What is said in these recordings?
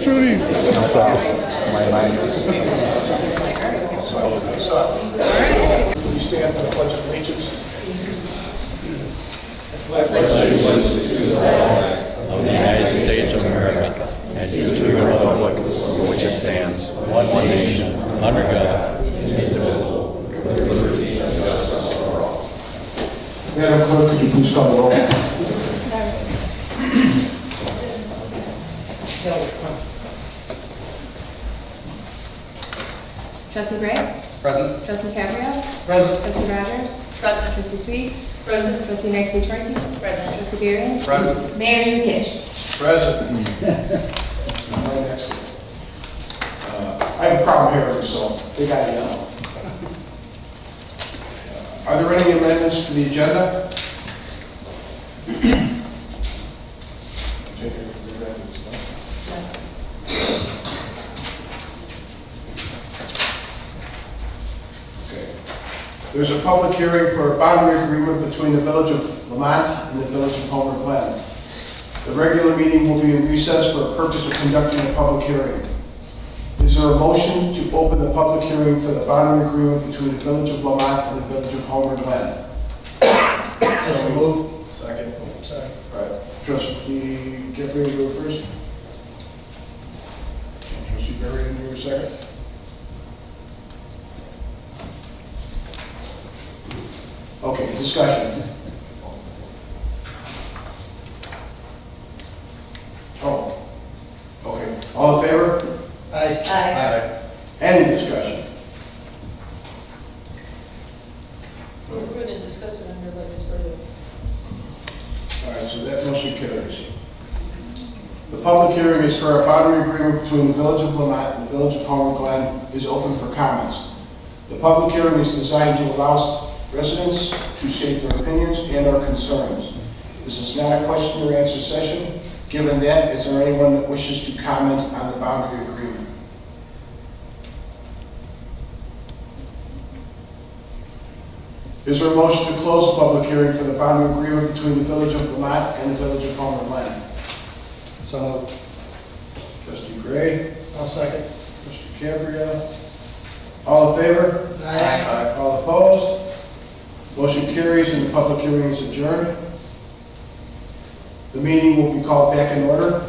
Trudy. Please stand for the Pledge of Allegiance. Pledge allegiance to the flag of the United States of America and to the republic for which it stands, one nation, under God, indivisible, with liberty and justice for all. Madam Clerk, could you please call the roll? Trustee Gray? Present. Trustee Caprio? Present. Trustee Rogers? Present. Trustee Sweet? Present. Trustee Turkey? Present. Trustee Berry? Present. Mayor Yukish? Present. I have a problem hearing, so they got to yell. Are there any amendments to the agenda? There's a public hearing for a boundary agreement between the Village of Lamont and the Village of Homer Glen. The regular meeting will be in recess for the purpose of conducting a public hearing. Is there a motion to open the public hearing for the boundary agreement between the Village of Lamont and the Village of Homer Glen? Just move. Second. Second. All right. Trustee Geffrey, you go first. Trustee Berry, you go second. Okay, discussion. Oh, okay. All in favor? Aye. Aye. Any discussion? We're going to discuss it under legislative. All right, so that motion carries. The public hearing is for a boundary agreement between the Village of Lamont and the Village of Homer Glen is open for comments. The public hearing is designed to allow residents to state their opinions and or concerns. This is not a question or answer session. Given that, is there anyone that wishes to comment on the boundary agreement? Is there a motion to close the public hearing for the boundary agreement between the Village of Lamont and the Village of Homer Glen? So moved. Trustee Gray. I'll second. Trustee Cabria. All in favor? Aye. All opposed? Motion carries and the public hearing is adjourned. The meeting will be called back in order.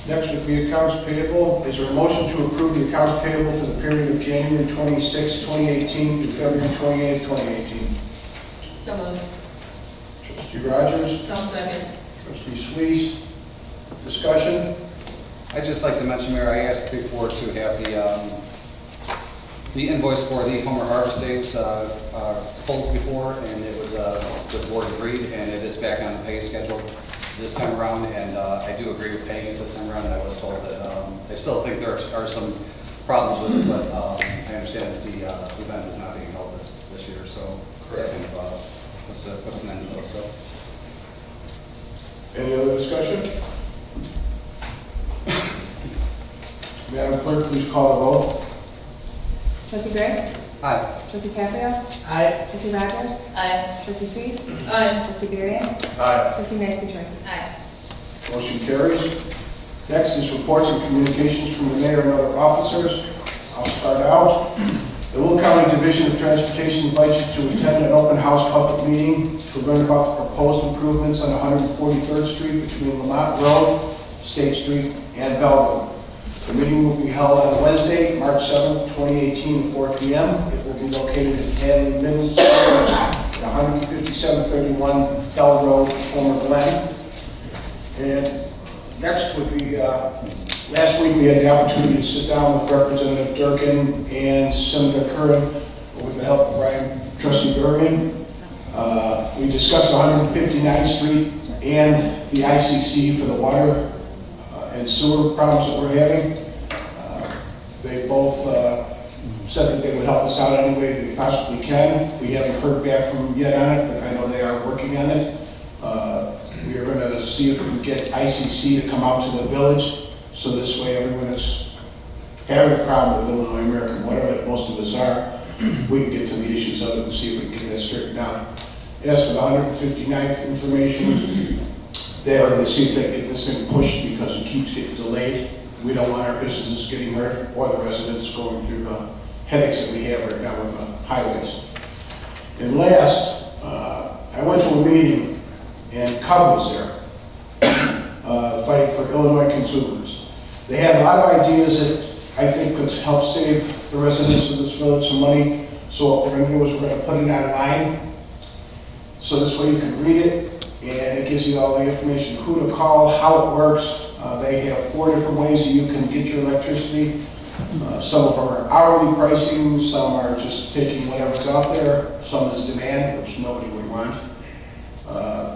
Next would be accounts payable. Is there a motion to approve the accounts payable for the period of January 26, 2018 through February 28, 2018? So moved. Trustee Rogers, I'll second. Trustee Sweet. Discussion? I'd just like to mention, Mayor, I asked before to have the invoice for the Homer Harvest Days pulled before, and it was, the board agreed, and it is back on the pay schedule this time around, and I do agree with paying it this time around, and I was told that I still think there are some problems with it, but I understand that the event is not being held this year, so I think what's an end of those, so. Any other discussion? Madam Clerk, please call the roll. Trustee Gray? Aye. Trustee Caprio? Aye. Trustee Rogers? Aye. Trustee Sweet? Aye. Trustee Berry? Aye. Trustee Turkey? Aye. Motion carries. Next is reports and communications from the mayor and other officers. I'll start out. The Will County Division of Transportation invites you to attend an open house public meeting to learn about the proposed improvements on 143rd Street between Lamont Road, State Street, and Belleville. The meeting will be held on Wednesday, March 7th, 2018 at 4 p.m. It will be located at Hadley Middle School at 15731 Bell Road, Homer Glen. And next would be, last week we had the opportunity to sit down with Representative Durkin and Senator Curran with the help of Trustee Berman. We discussed 159th Street and the ICC for the water and sewer problems that we're having. They both said that they would help us out any way they possibly can. We haven't heard back from them yet on it, but I know they are working on it. We are going to see if we can get ICC to come out to the village, so this way everyone that's having a problem with Illinois American Water, like most of us are, we can get to the issues of it and see if we can get that straightened out. asked for the 159th information. They're going to see if they can get this thing pushed because it keeps getting delayed. We don't want our businesses getting hurt or the residents going through the headaches that we have right now with the highways. And last, I went to a meeting and Cub was there, fighting for Illinois consumers. They had a lot of ideas that I think could help save the residents of this village some money. So what we're going to do is we're going to put it online, so this way you can read it, and it gives you all the information, who to call, how it works. They have 4 different ways that you can get your electricity. Some of them are hourly pricing, some are just taking whatever's out there, some is demand, which nobody would want.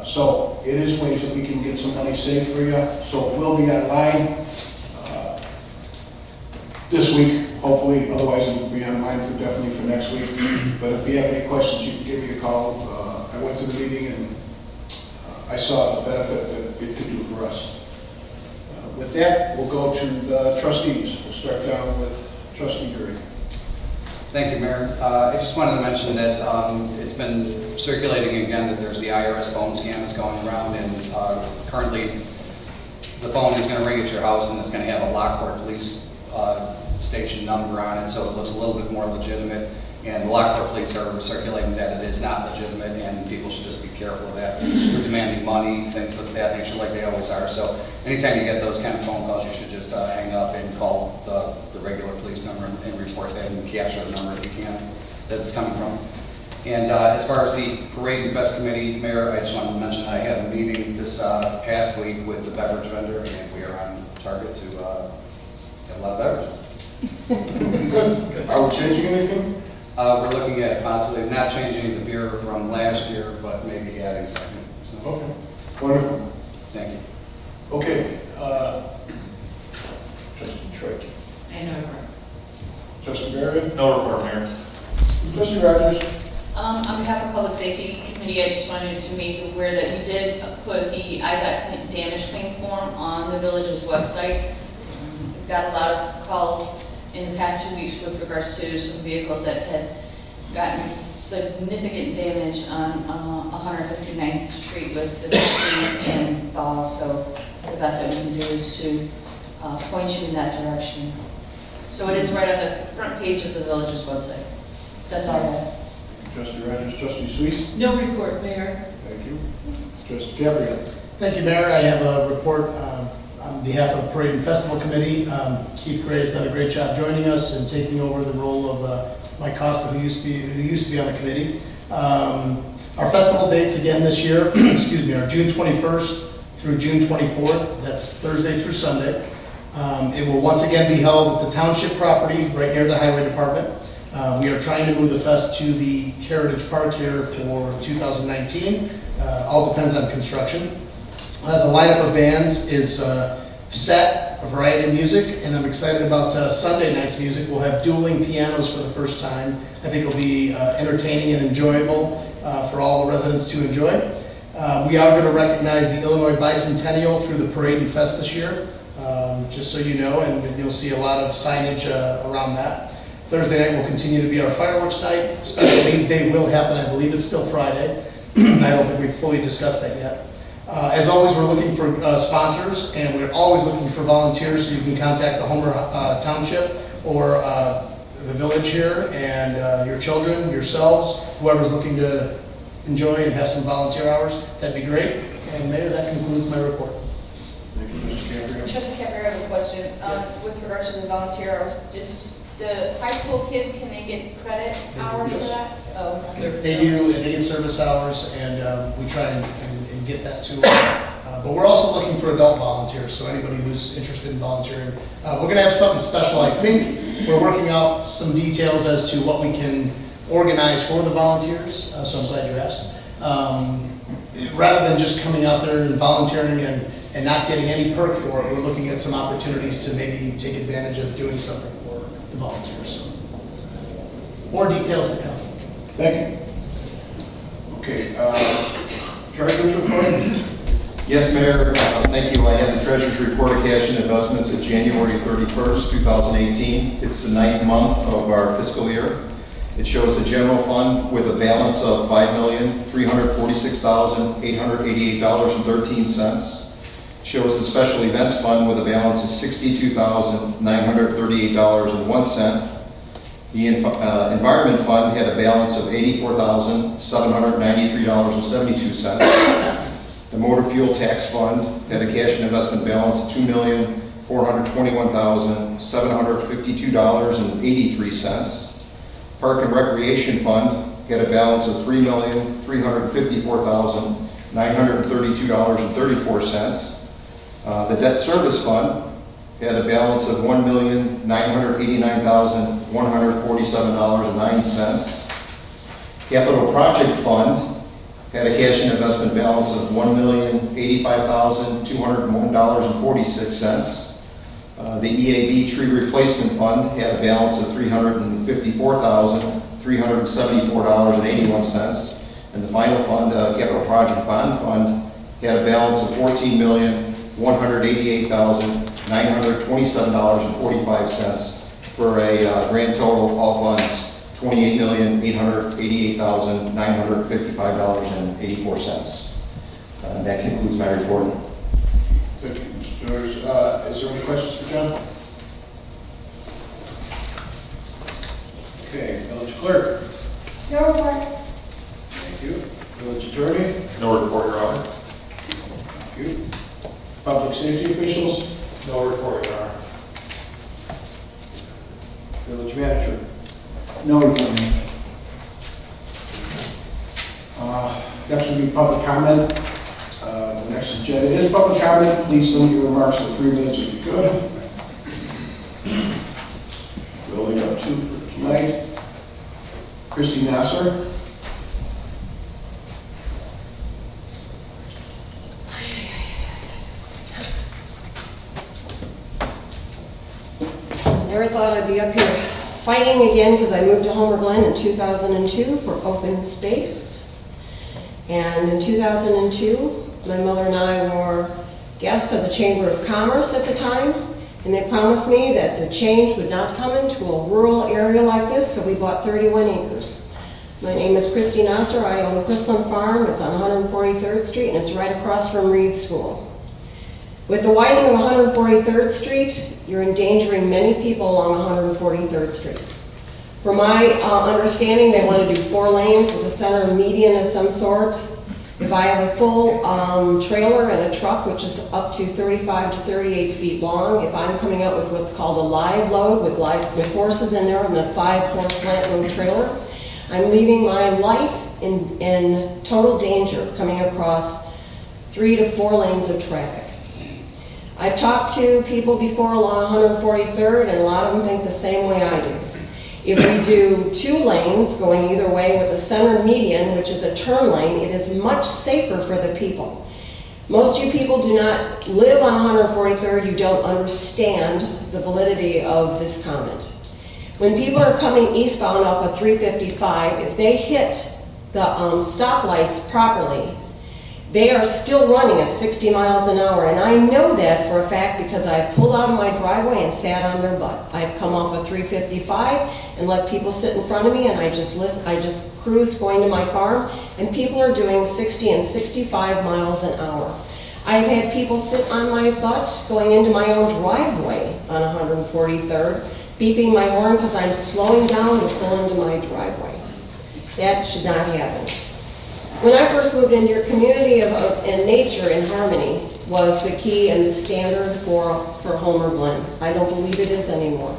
So it is ways that we can get some money saved for you. So it will be online this week, hopefully. Otherwise it will be online for definitely for next week. But if you have any questions, you can give me a call. I went to the meeting and I saw the benefit that it could do for us. With that, we'll go to the trustees. We'll start down with Trustee Gray. Thank you, Mayor. I just wanted to mention that it's been circulating again that there's the IRS phone scam is going around, and currently the phone is going to ring at your house and it's going to have a Lockport police station number on it, so it looks a little bit more legitimate. And the Lockport police are circulating that it is not legitimate, and people should just be careful of that. They're demanding money, things of that nature, like they always are. So anytime you get those kind of phone calls, you should just hang up and call the regular police number and report that and capture the number if you can that it's coming from. And as far as the Parade and Fest Committee, Mayor, I just wanted to mention I had a meeting this past week with the beverage vendor, and we are on target to get a lot of beverage. Good. Are we changing anything? We're looking at possibly not changing the beer from last year, but maybe adding something. So, Okay. Wonderful. thank you. Okay. Trustee Trey. I know. Trustee Barrett. No report, Mayor. Trustee Rogers. On behalf of Public Safety Committee, I just wanted to make you aware that we did put the IDOT damage claim form on the village's website. We've got a lot of calls in the past 2 weeks with regards to some vehicles that had gotten significant damage on 159th Street with the trees and falls. So the best that we can do is to point you in that direction. So it is right on the front page of the village's website. That's all I have. Trustee Rogers. Trustee Sweet. No report, Mayor. Thank you. Trustee Gabriel. Thank you, Mayor. I have a report on behalf of the Parade and Festival Committee. Keith Gray has done a great job joining us and taking over the role of Mike Costa, who used to be on the committee. Our festival dates again this year, excuse me, are June 21st through June 24th. That's Thursday through Sunday. It will once again be held at the township property right near the highway department. We are trying to move the fest to the Heritage Park here for 2019. All depends on construction. The lineup of bands is set, a variety of music, and I'm excited about Sunday night's music. We'll have dueling pianos for the first time. I think it'll be entertaining and enjoyable for all the residents to enjoy. We are going to recognize the Illinois Bicentennial through the Parade and Fest this year, just so you know, and you'll see a lot of signage around that. Thursday night will continue to be our fireworks night. Special Needs Day will happen. I believe it's still Friday. I don't think we've fully discussed that yet. As always, we're looking for sponsors, and we're always looking for volunteers, so you can contact the Homer Township or the village here, and your children, yourselves, whoever's looking to enjoy and have some volunteer hours. That'd be great. And Mayor, that concludes my report. Thank you, Trustee Gabriel. Trustee Kemper, I have a question. With regards to the volunteer hours, is the high school kids, can they get credit hours for that? Oh, okay. They do. They get service hours, and we try and get that to them. But we're also looking for adult volunteers, so anybody who's interested in volunteering. We're going to have something special. I think we're working out some details as to what we can organize for the volunteers, so I'm glad you asked. Rather than just coming out there and volunteering and not getting any perk for it, we're looking at some opportunities to maybe take advantage of doing something for the volunteers. So, more details to come. Thank you. Okay. Treasurer's report. Yes, Mayor. Thank you. I have the Treasurer's report of cash and investments at January 31st, 2018. It's the 9th month of our fiscal year. It shows the general fund with a balance of $5,346,888.13. Shows the special events fund with a balance of $62,938.01. The environment fund had a balance of $84,793.72. The motor fuel tax fund had a cash and investment balance of $2,421,752.83. Park and Recreation Fund had a balance of $3,354,932.34. The Debt Service Fund had a balance of $1,989,147.09. Capital Project Fund had a cash and investment balance of $1,085,201.46. The EAB Tree Replacement Fund had a balance of $354,374.81. And the final fund, Capital Project Bond Fund, had a balance of $14,188,927.45 for a grand total, all funds, $28,888,955.84. That concludes my report. Thank you, Mr. Joyce. Is there any questions for John? Okay, Village Clerk. No report. Thank you. Village Attorney. No report, Your Honor. Thank you. Public Safety Officials. No report, Your Honor. Village Manager. No report. Next will be public comment. The next agenda is public comment. Please limit your remarks to 3 minutes if you could. We only have 2 for tonight. Christy Nasser. Never thought I'd be up here fighting again because I moved to Homer Glen in 2002 for open space. And in 2002, my mother and I were guests of the Chamber of Commerce at the time, and they promised me that the change would not come into a rural area like this, so we bought 31 acres. My name is Christy Nasser. I own Chrisland Farm. It's on 143rd Street, and it's right across from Reed School. With the widening of 143rd Street, you're endangering many people along 143rd Street. From my understanding, they want to do 4 lanes with a center median of some sort. If I have a full trailer and a truck, which is up to 35 to 38 feet long, if I'm coming out with what's called a live load with horses in there and a 5-horse slant load trailer, I'm leaving my life in total danger coming across 3 to 4 lanes of traffic. I've talked to people before along 143rd, and a lot of them think the same way I do. If we do 2 lanes going either way with a center median, which is a turn lane, it is much safer for the people. Most of you people do not live on 143rd, you don't understand the validity of this comment. When people are coming eastbound off of 355, if they hit the stoplights properly, they are still running at 60 miles an hour, and I know that for a fact because I've pulled out of my driveway and sat on their butt. I've come off of 355 and let people sit in front of me, and I just cruise going to my farm, and people are doing 60 and 65 miles an hour. I've had people sit on my butt going into my own driveway on 143rd, beeping my horn because I'm slowing down to pull into my driveway. That should not happen. When I first moved into your community and nature and harmony was the key and the standard for Homer Glen. I don't believe it is anymore.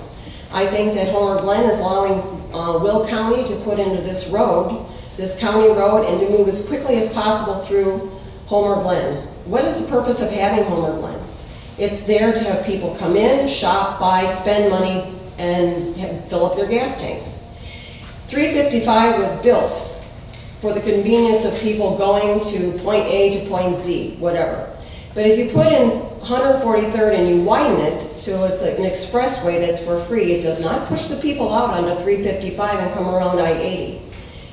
I think that Homer Glen is allowing Will County to put into this road, this county road, and to move as quickly as possible through Homer Glen. What is the purpose of having Homer Glen? It's there to have people come in, shop, buy, spend money, and fill up their gas tanks. 355 was built for the convenience of people going to point A to point Z, whatever. But if you put in 143rd and you widen it so it's an expressway that's for free, it does not push the people out onto 355 and come around I-80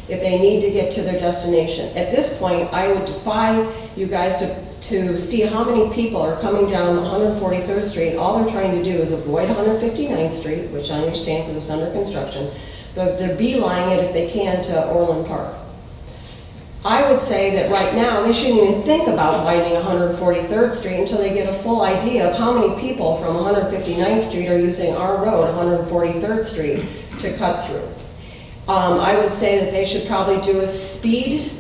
if they need to get to their destination. At this point, I would defy you guys to see how many people are coming down 143rd Street. All they're trying to do is avoid 159th Street, which I understand because it's under construction, They're beelining it if they can to Orland Park. I would say that right now, they shouldn't even think about widening 143rd Street until they get a full idea of how many people from 159th Street are using our road, 143rd Street, to cut through. I would say that they should probably do the speed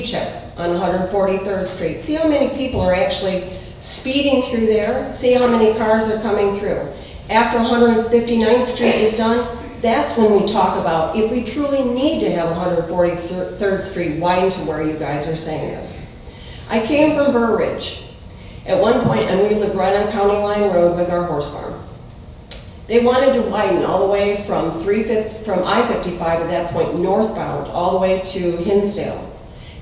check on 143rd Street. See how many people are actually speeding through there, see how many cars are coming through. After 159th Street is done, that's when we talk about if we truly need to have 143rd Street widened to where you guys are saying this. I came from Burr Ridge at one point, and we lived right on County Line Road with our horse farm. They wanted to widen all the way from I-55 at that point northbound all the way to Hinsdale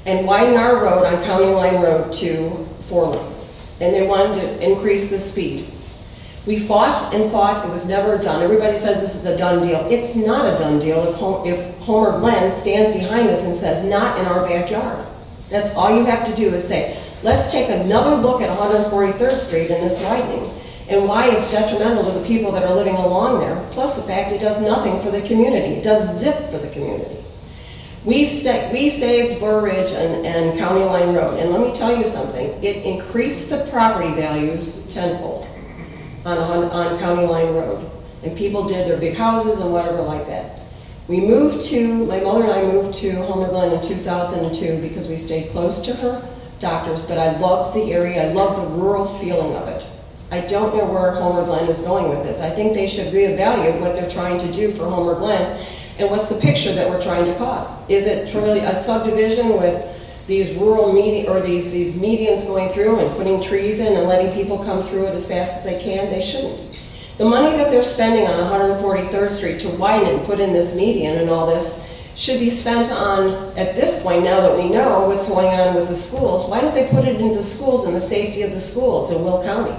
and widen our road on County Line Road to 4 lanes. And they wanted to increase the speed. We fought and fought, it was never done. Everybody says this is a done deal. It's not a done deal if Homer Glen stands behind us and says, not in our backyard. That's all you have to do is say, let's take another look at 143rd Street and this widening and why it's detrimental to the people that are living along there, plus the fact it does nothing for the community. It does zip for the community. We saved Burr Ridge and County Line Road, and let me tell you something, it increased the property values tenfold on County Line Road. And people did their big houses and whatever like that. My mother and I moved to Homer Glen in 2002 because we stayed close to her doctors, but I loved the area, I loved the rural feeling of it. I don't know where Homer Glen is going with this. I think they should reevaluate what they're trying to do for Homer Glen and what's the picture that we're trying to cause. Is it truly a subdivision with these rural these medians going through and putting trees in and letting people come through it as fast as they can? They shouldn't. The money that they're spending on 143rd Street to widen it and put in this median and all this should be spent on, at this point, now that we know what's going on with the schools, why don't they put it into the schools and the safety of the schools in Will County?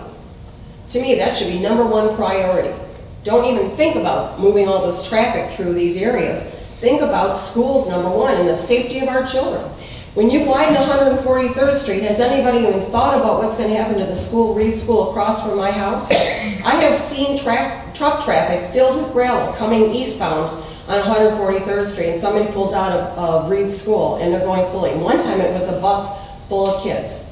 To me, that should be #1 priority. Don't even think about moving all this traffic through these areas. Think about schools, #1, and the safety of our children. When you widen 143rd Street, has anybody even thought about what's going to happen to the school, Reed School, across from my house? I have seen truck traffic filled with gravel coming eastbound on 143rd Street, and somebody pulls out of Reed School, and they're going slowly. One time it was a bus full of kids,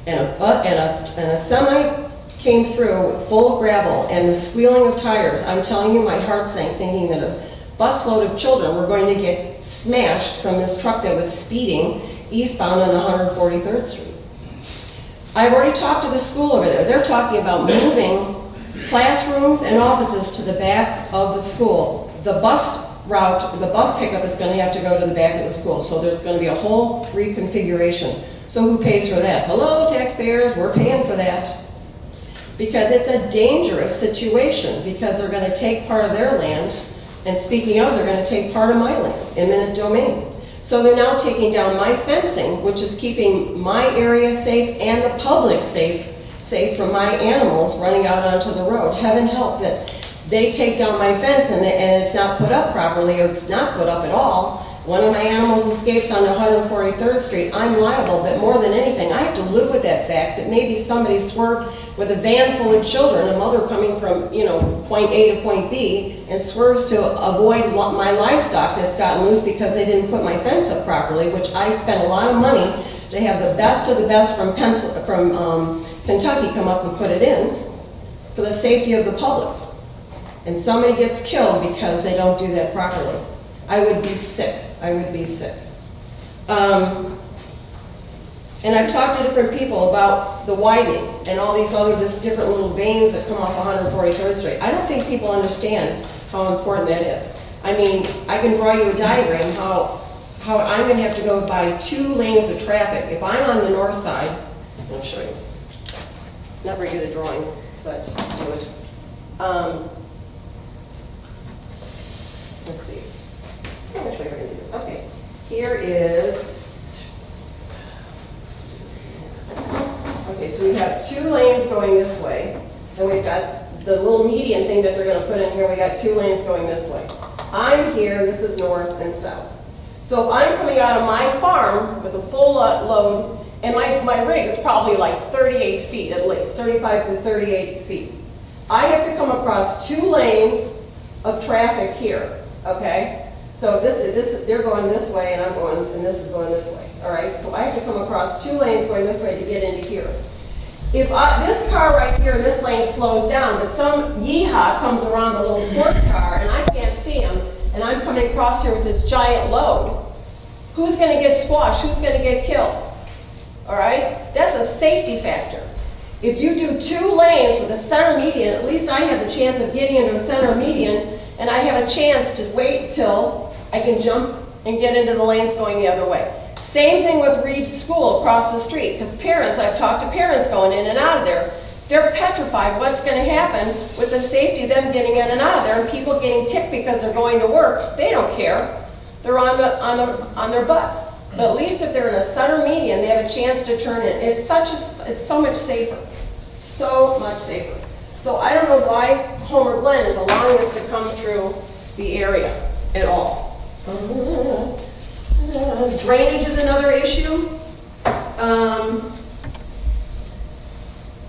and a semi came through full of gravel, and the squealing of tires. I'm telling you, my heart sank thinking that a busload of children were going to get smashed from this truck that was speeding eastbound on 143rd Street. I've already talked to the school over there. They're talking about moving classrooms and offices to the back of the school. The bus pickup is going to have to go to the back of the school, so there's going to be a whole reconfiguration. So who pays for that? Hello, taxpayers, we're paying for that. Because it's a dangerous situation, because they're going to take part of their land, and speaking of, they're going to take part of my land, eminent domain. So they're now taking down my fencing, which is keeping my area safe and the public safe from my animals running out onto the road. Heaven help that they take down my fence and it's not put up properly, or it's not put up at all. One of my animals escapes on 143rd Street. I'm liable, but more than anything, I have to live with that fact that maybe somebody swerved with a van full of children, a mother coming from, point A to point B, and swerves to avoid my livestock that's gotten loose because they didn't put my fence up properly, which I spent a lot of money to have the best of the best from Kentucky come up and put it in for the safety of the public. And somebody gets killed because they don't do that properly. I would be sick. I would be sick. And I've talked to different people about the widening and all these other different little veins that come off 143rd Street. I don't think people understand how important that is. I mean, I can draw you a diagram how I'm going to have to go by 2 lanes of traffic. If I'm on the north side, I'll show you. Not very good at drawing, but I'll do it. Let's see. Which way we're going to do this? Okay. Here is. Okay, so we have 2 lanes going this way, and we've got the little median thing that they're going to put in here. We got 2 lanes going this way. I'm here. This is north and south. So if I'm coming out of my farm with a full load, and my rig is probably like 38 feet at least, 35 to 38 feet. I have to come across 2 lanes of traffic here, okay? So they're going this way and I'm going, and this is going this way, all right? So I have to come across 2 lanes going this way to get into here. If this car right here in this lane slows down, but some yeehaw comes around the little sports car and I can't see him, and I'm coming across here with this giant load, who's going to get squashed? Who's going to get killed? All right? That's a safety factor. If you do 2 lanes with a center median, at least I have the chance of getting into a center median, and I have a chance to wait till I can jump and get into the lanes going the other way. Same thing with Reed School across the street, because parents, I've talked to parents going in and out of there, they're petrified what's going to happen with the safety of them getting in and out of there, and people getting ticked because they're going to work. They don't care. They're on their butts. But at least if they're in a center median, they have a chance to turn in. It's so much safer. So much safer. So I don't know why Homer Glen is allowing us to come through the area at all. Drainage is another issue.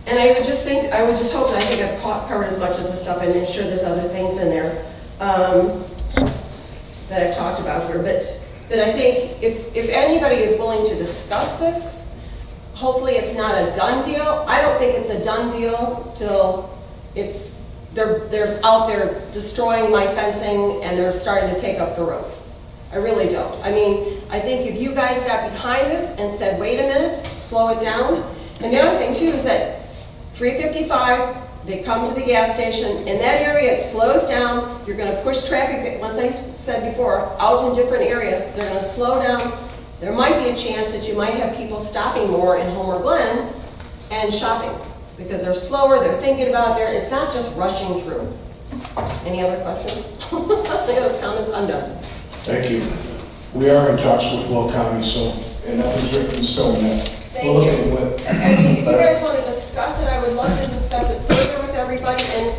And I would just hope, and I think I've covered as much as this stuff, and I'm sure there's other things in there that I've talked about here. But I think if anybody is willing to discuss this, hopefully it's not a done deal. I don't think it's a done deal till they're out there destroying my fencing and they're starting to take up the road. I really don't. I mean, I think if you guys got behind this and said, wait a minute, slow it down. And the other thing too is that 355, they come to the gas station. In that area, it slows down. You're going to push traffic, once I said before, out in different areas. They're going to slow down. There might be a chance that you might have people stopping more in Homer Glen and shopping because they're slower, they're thinking about it. It's not just rushing through. Any other questions? Any other comments? I'm done. Thank you. We are in talks with Will County, and nothing's written in stone yet. Thank We'll look you. at what. I mean, if you guys want to discuss it, I would love to discuss it further with everybody. And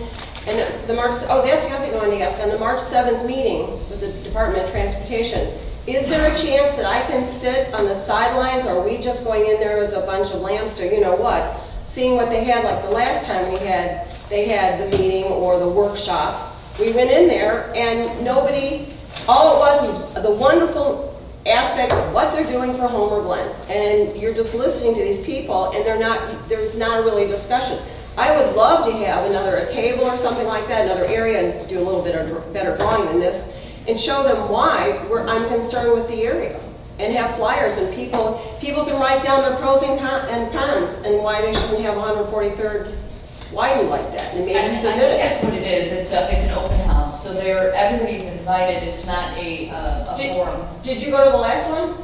the March, oh, that's the other thing I wanted to ask. On the March 7th meeting with the Department of Transportation, is there a chance that I can sit on the sidelines, or are we just going in there as a bunch of lambs to, you know what, seeing what they had, like the last time they had the meeting or the workshop. We went in there and nobody, all it was the wonderful aspect of what they're doing for Homer Glen. And you're just listening to these people and there's not a really discussion. I would love to have a table or something like that, another area, and do a little bit of better drawing than this, and show them why I'm concerned with the area, and have flyers, and people can write down their pros and cons, and why they shouldn't have 143rd widened like that, and maybe I submit think it. that's what it is. It's an open house, so everybody's invited. It's not a forum. Did you go to the last one?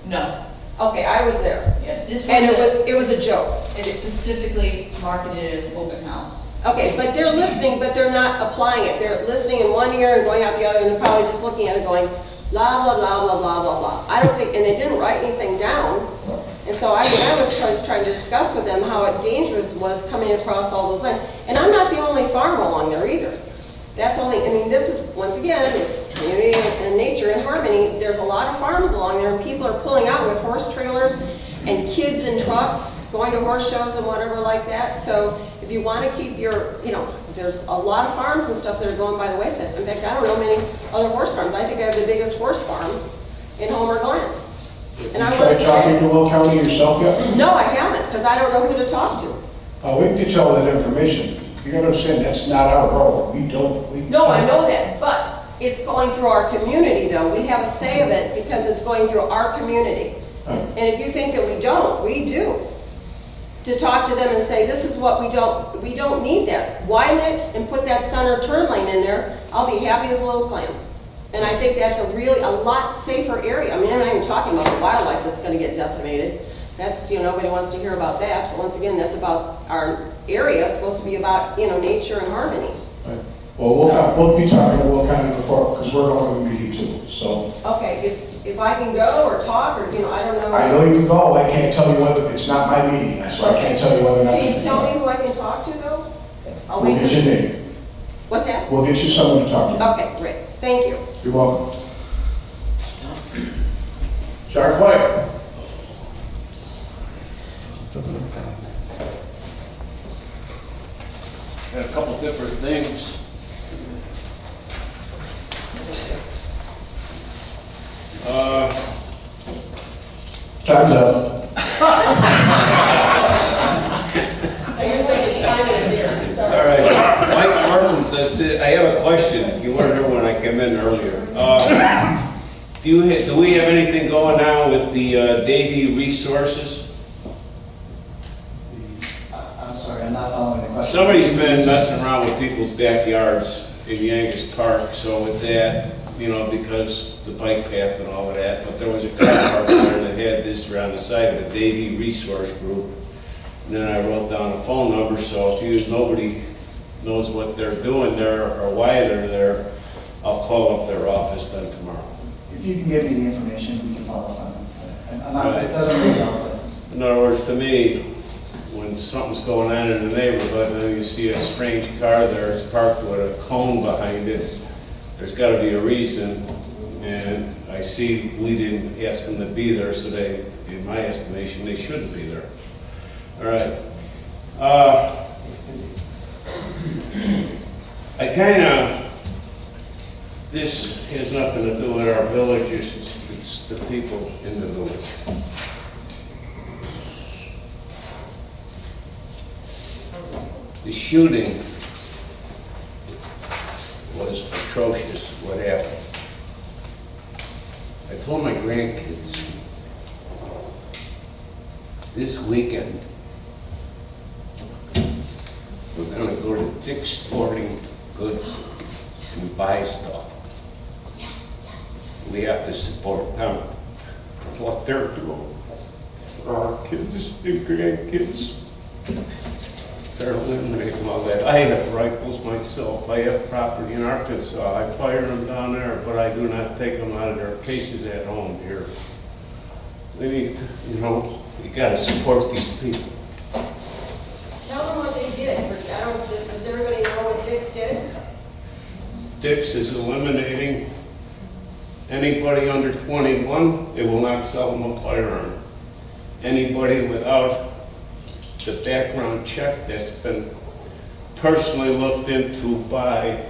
No. Okay, I was there. Yeah, this And one it was a joke. It's specifically marketed as open house. Okay, but they're listening, but they're not applying it. They're listening in one ear and going out the other, and they're probably just looking at it going, blah, blah, blah, blah, blah, blah, blah. I don't think, and they didn't write anything down. And so I was trying to discuss with them how dangerous was coming across all those lines. And I'm not the only farm along there either. This is, once again, it's community and nature in harmony. There's a lot of farms along there, and people are pulling out with horse trailers and kids in trucks, going to horse shows and whatever like that. So if you want to keep there's a lot of farms and stuff that are going by the wayside. In fact, I don't know many other horse farms. I think I have the biggest horse farm in Homer Glen. Have you tried talking to Will County yourself yet? No, I haven't, because I don't know who to talk to. We can get you all that information. You gotta understand, that's not our role. No, I know that, but it's going through our community, though. We have a say of it because it's going through our community. And if you think that we don't, we do. To talk to them and say, this is what we don't need that. Widen it and put that center turn lane in there. I'll be happy as a little clam. And I think that's a lot safer area. I mean, I'm not even talking about the wildlife that's going to get decimated. That's, nobody wants to hear about that. But once again, that's about our area. It's supposed to be about, nature and harmony. Right. Well, we'll be talking to Will County before, because we're going to a meeting too, so. Okay, if I can go or talk, or, I don't know. I know you can go. I can't tell you whether, it's not my meeting, so I can't tell you whether or not. Can you tell me who I can talk to, though? We'll get your name. What's that? We'll get you someone to talk to. Okay, great. Thank you. You're welcome. Sergeant White. Had a couple different things. Time's up. I usually it's time in his ear, sorry. All right, Mike Martin says, I have a question. You weren't here when I came in earlier. Do we have anything going on with the Davy Resources? I'm sorry, I'm not following the question. Somebody's been messing around with people's backyards in Yankees Park, so with that, you know, because the bike path and all of that, but there was a car park there that had this around the side of the Davy Resource Group. And then I wrote down a phone number, so if nobody knows what they're doing there or why they're there, I'll call up their office then tomorrow. If you can give me the information, we can follow up on it. I'm not, Right. it doesn't really help, but In other words, to me, when something's going on in the neighborhood and then you see a strange car there, it's parked with a cone behind it, there's got to be a reason. And I see we didn't ask them to be there, so they, in my estimation, they shouldn't be there. All right. I kind of, this has nothing to do with our village, it's the people in the village. The shooting was atrocious, what happened. I told my grandkids, this weekend, we're gonna go to Dick's Sporting Goods and buy stuff. We have to support them, what they're doing for our kids and grandkids. They're eliminating all that. I have rifles myself. I have property in Arkansas. I fire them down there, but I do not take them out of their cases at home here. We need to, you know, you gotta support these people. Tell them what they did. Does everybody know what Dick's did? Dick's is eliminating anybody under 21, they will not sell them a firearm. Anybody without the background check that's been personally looked into by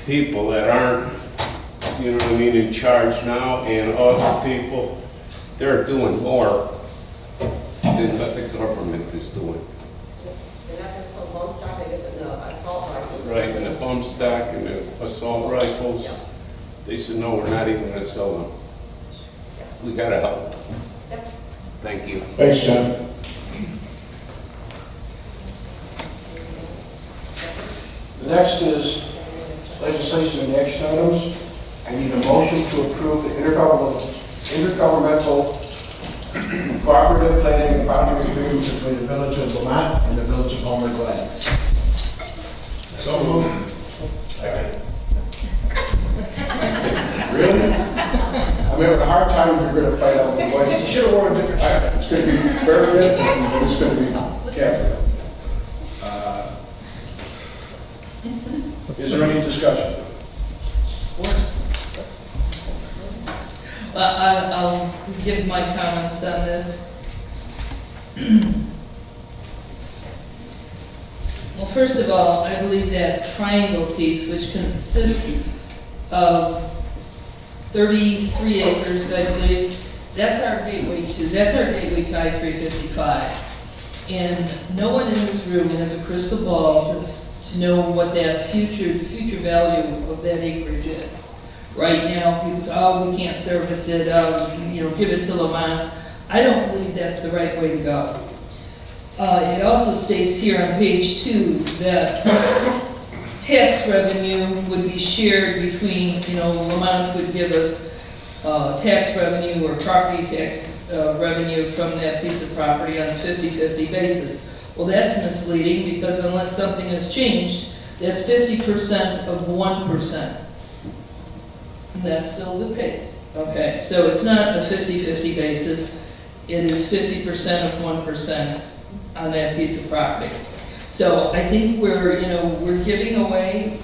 people that aren't, you know what I mean, in charge now, and other people, they're doing more than what the government is doing. They're not going to sell bump stock, I guess, in the assault rifles. Right, and the bump stock and the assault rifles, Yeah. they said, no, we're not even gonna sell them. Yes. We gotta help. Yep. Thank you. Thanks, John. The next is legislation and action items. I need a motion to approve the intergovernmental cooperative planning and boundary agreement between the Village of Lamont and the Village of Homer Glen. So moved. Second. Really? I'm having a hard time, you're going to find out what. You should have worn a different shirt. It's going to be Berlin, and it's going to be Catherine. Is there any discussion? I'll give my comments on this. Well, first of all, I believe that triangle piece, which consists of 33 acres, I believe, that's our gateway to I-355. And no one in this room has a crystal ball to know what that future value of that acreage is. Right now, people say, oh, we can't service it, give it to Lamont. I don't believe that's the right way to go. It also states here on page 2 that tax revenue would be shared between, Lamont would give us tax revenue or property tax revenue from that piece of property on a 50-50 basis. Well, that's misleading because unless something has changed, that's 50% of 1%. And that's still the case. Okay, so it's not a 50-50 basis. It is 50% of 1% on that piece of property. So I think we're giving away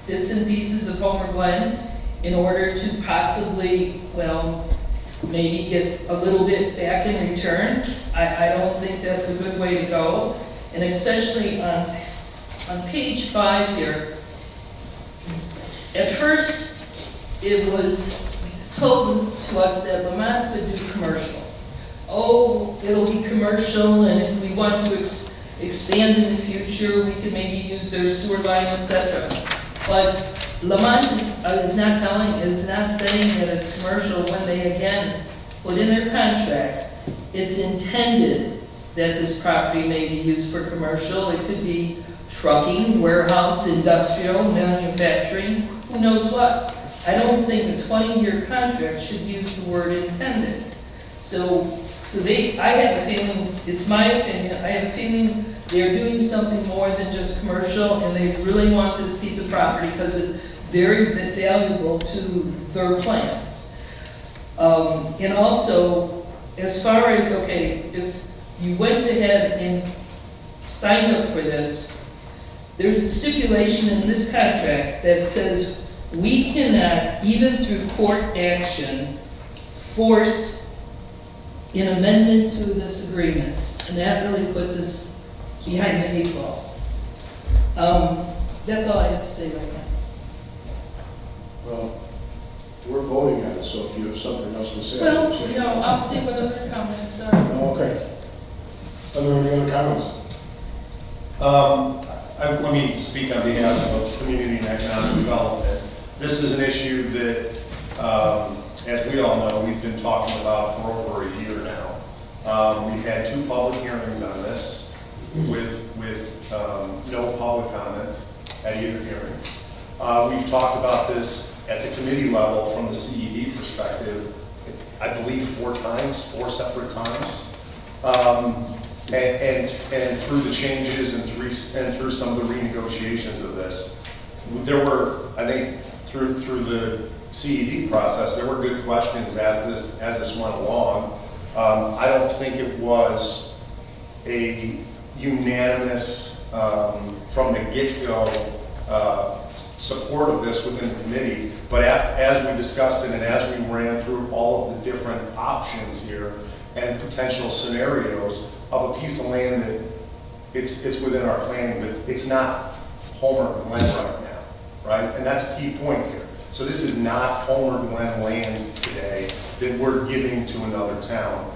bits and pieces of Homer Glen in order to possibly, maybe get a little bit back in return. I don't think that's a good way to go. And especially on page 5 here, at first it was told to us that Lamont could do commercial. commercial, and if we want to expand in the future, we can maybe use their sewer line, etc. But Lamont is not saying that it's commercial when they again put in their contract, it's intended that this property may be used for commercial. It could be trucking, warehouse, industrial, manufacturing, who knows what. I don't think a 20-year contract should use the word intended. So I have a feeling, it's my opinion, I have a feeling they're doing something more than just commercial, and they really want this piece of property because it's very valuable to their plans. And also, as far as, okay, if you went ahead and signed up for this, there's a stipulation in this contract that says we cannot, even through court action, force an amendment to this agreement. And that really puts us behind the 8 ball. That's all I have to say right now. Well, we're voting on it, so if you have something else to say. Well, I'll see what other comments are. Oh, okay. Are there any other comments? Let me speak on behalf of community and economic development. This is an issue that, as we all know, we've been talking about for over a year now. We've had 2 public hearings on this with no public comment at either hearing. We've talked about this at the committee level from the CED perspective, I believe 4 separate times. And through the changes and through some of the renegotiations of this, there were, I think, through the CED process, there were good questions as this went along. I don't think it was a unanimous from the get-go support of this within the committee, but as we discussed it and as we ran through all of the different options here and potential scenarios of a piece of land that it's within our planning, but it's not Homer Glen right now, right? And that's a key point here. So this is not Homer Glen land today that we're giving to another town.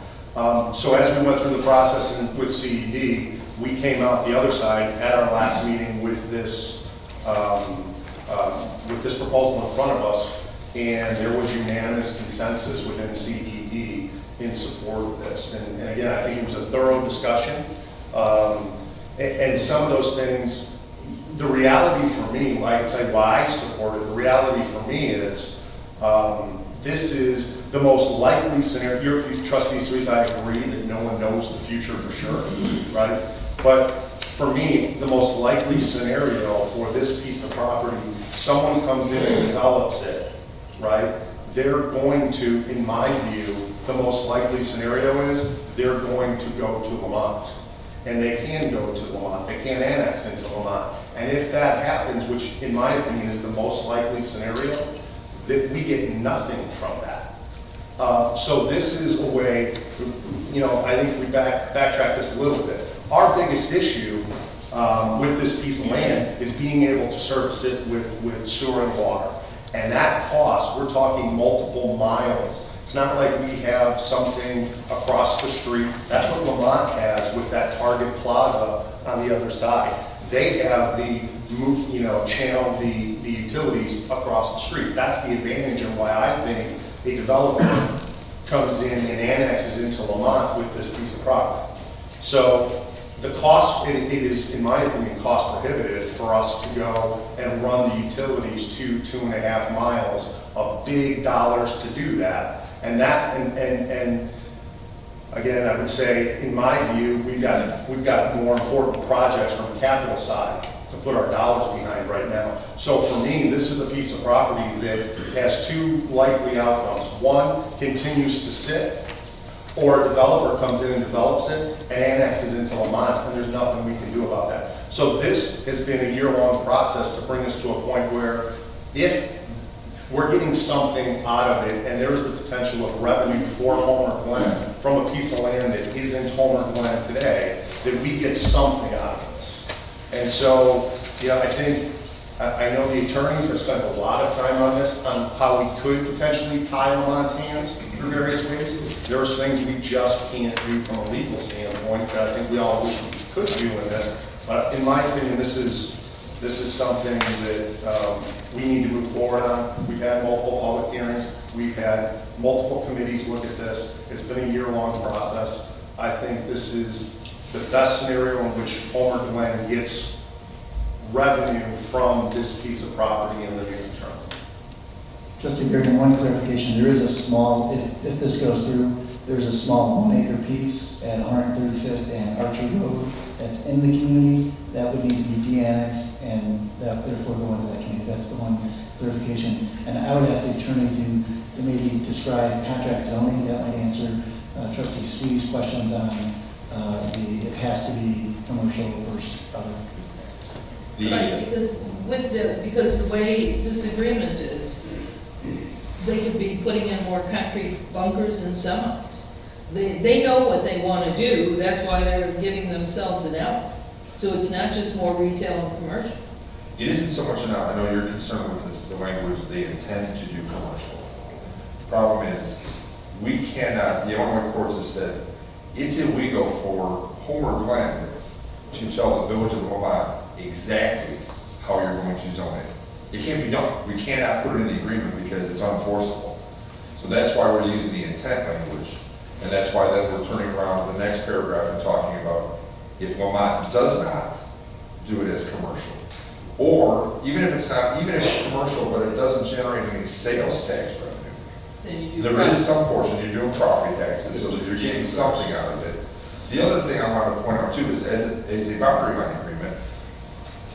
So as we went through the process and with CED, we came out the other side at our last meeting with this proposal in front of us, and there was unanimous consensus within CED in support of this. And again, I think it was a thorough discussion. And some of those things, the reality for me, like I tell you why I support it, the reality for me is this is the most likely scenario. Your trustees, Therese, I agree that no one knows the future for sure, right? But for me, the most likely scenario for this piece of property, someone comes in and develops it, right? They're going to, in my view, the most likely scenario is they're going to go to Lamont. And they can go to Lamont. They can annex into Lamont. And if that happens, which in my opinion is the most likely scenario, that we get nothing from that. So this is a way, I think if we backtrack this a little bit, our biggest issue with this piece of land is being able to service it with sewer and water. And that cost, we're talking multiple miles. It's not like we have something across the street. That's what Lamont has with that Target Plaza on the other side. They have channel the utilities across the street. That's the advantage and why I think a developer comes in and annexes into Lamont with this piece of property. So the cost, it is, in my opinion, cost prohibitive for us to go and run the utilities 2.5 miles of big dollars to do that. And again, I would say, in my view, we've got more important projects from the capital side to put our dollars behind right now. So for me, this is a piece of property that has 2 likely outcomes. One, continues to sit, or a developer comes in and develops it and annexes into Lamont, and there's nothing we can do about that. So this has been a year-long process to bring us to a point where if we're getting something out of it, and there is the potential of revenue for Homer Glen from a piece of land that isn't Homer Glen today, that we get something out of this. And so, I think I know the attorneys have spent a lot of time on this, on how we could potentially tie Lamont's hands through various ways. There are things we just can't do from a legal standpoint that I think we all wish we could do in this. But in my opinion, this is something that we need to move forward on. We've had multiple public hearings. We've had multiple committees look at this. It's been a year-long process. I think this is the best scenario in which Homer Glen gets revenue from this piece of property in the near term. Trustee Barron, one clarification, there is a small, if this goes through, there's a small 1 acre piece at 135th and Archer Road that's in the community that would need to be de-annexed and that therefore go into that community. That's the one clarification. And I would ask the attorney to maybe describe contract zoning. That might answer Trustee Swee's questions on it has to be commercial versus other. Right, because the way this agreement is, they could be putting in more concrete bunkers and semis. They know what they want to do, that's why they're giving themselves an out. So it's not just more retail and commercial. It isn't so much an out, I know you're concerned with the language, they intend to do commercial. The problem is, we cannot, the Illinois courts have said, it's illegal for Homer Glen to tell the village of Lamont exactly how you're going to zone it. It can't be done. We cannot put it in the agreement because it's unenforceable. So that's why we're using the intent language. And that's why then we're turning around to the next paragraph and talking about if Lamont does not do it as commercial, or even if it's not, even if it's commercial, but it doesn't generate any sales tax revenue. Then you do There is some portion, you're doing property taxes, so that you're getting something out of it. The other thing I want to point out too is as a boundary line agreement,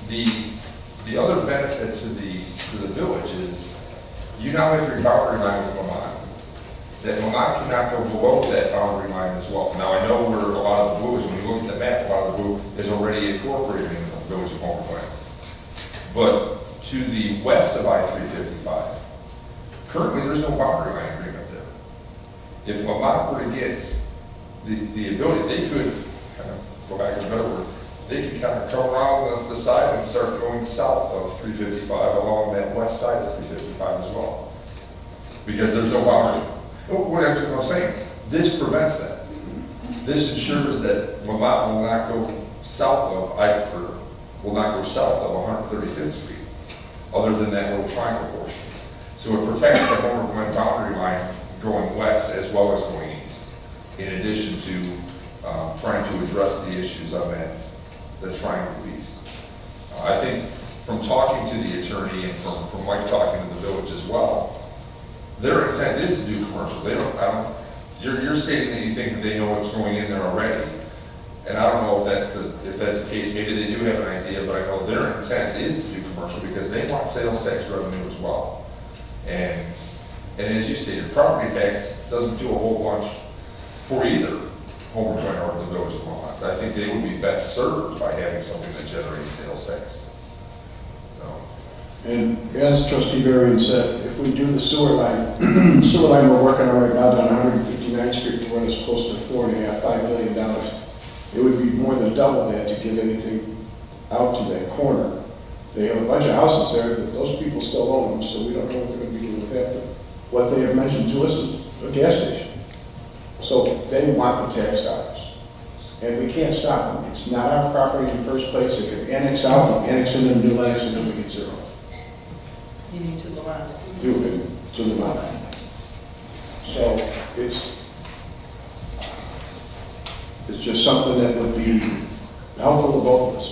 the other benefit to the village is you now have your boundary line with Lamont. That Lamont cannot go below that boundary line as well. Now I know where a lot of the blue is, when you look at the map, a lot of the blue is already incorporated in the village of Homer Glen. But to the west of I-355, currently there's no boundary line agreement there. If Lamont were to get the ability, they could, kind of go back to a better word, they could kind of come around the side and start going south of 355 along that west side of 355 as well. Because there's no boundary. What I'm saying, this prevents that. This ensures that Lamont will not go south of will not go south of 135th Street, other than that little triangle portion. So it protects the Homer Glen boundary line going west as well as going east, in addition to trying to address the issues on the triangle piece. I think from talking to the attorney and from Mike talking to the village as well, their intent is to do commercial. They don't, you're stating that you think that they know what's going in there already. And I don't know if that's the case. Maybe they do have an idea, but I know their intent is to do commercial because they want sales tax revenue as well. And as you stated, property tax doesn't do a whole bunch for either Homer Glen or the village of Lamont. I think they would be best served by having something that generates sales tax. So. And as Trustee Berrien said, if we do the sewer line, sewer line we're working on right now down 159th Street to run us close to $4.5–5 million. It would be more than double that to get anything out to that corner. They have a bunch of houses there that those people still own them, so we don't know what they're going to be doing with that. But what they have mentioned to us is a gas station. So they want the tax dollars. And we can't stop them. It's not our property in the first place. They can annex out, annex into the new lands, and then we get zero. You need to Lamont. To the mountain. So it's just something that would be helpful to both of us.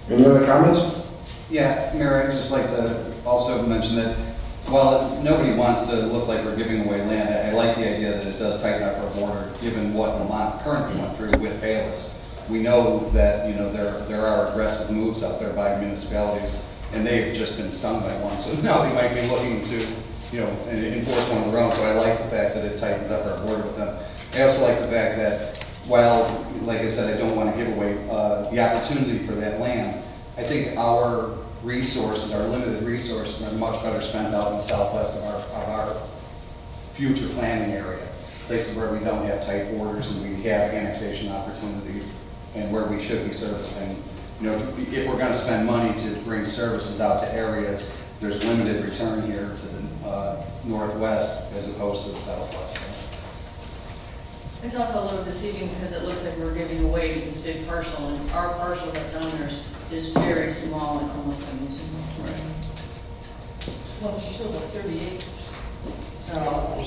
Any other comments? Yeah, Mayor, I'd just like to also mention that while nobody wants to look like we're giving away land, I like the idea that it does tighten up our border, given what Lamont currently went through with Bayless. We know that there are aggressive moves out there by municipalities, and they've just been stung by one. So now they might be looking to enforce one of their own. So I like the fact that it tightens up our border with them. I also like the fact that while, like I said, I don't want to give away the opportunity for that land, I think our resources, our limited resources, are much better spent out in the southwest of our future planning area. Places where we don't have tight borders and we have annexation opportunities, and where we should be servicing you know, if we're gonna spend money to bring services out to areas, there's limited return here to the northwest as opposed to the southwest. So. It's also a little deceiving because it looks like we're giving away this big parcel, and our parcel that's on there is very small and almost unusable. Right. Well, it's still about 30 acres. So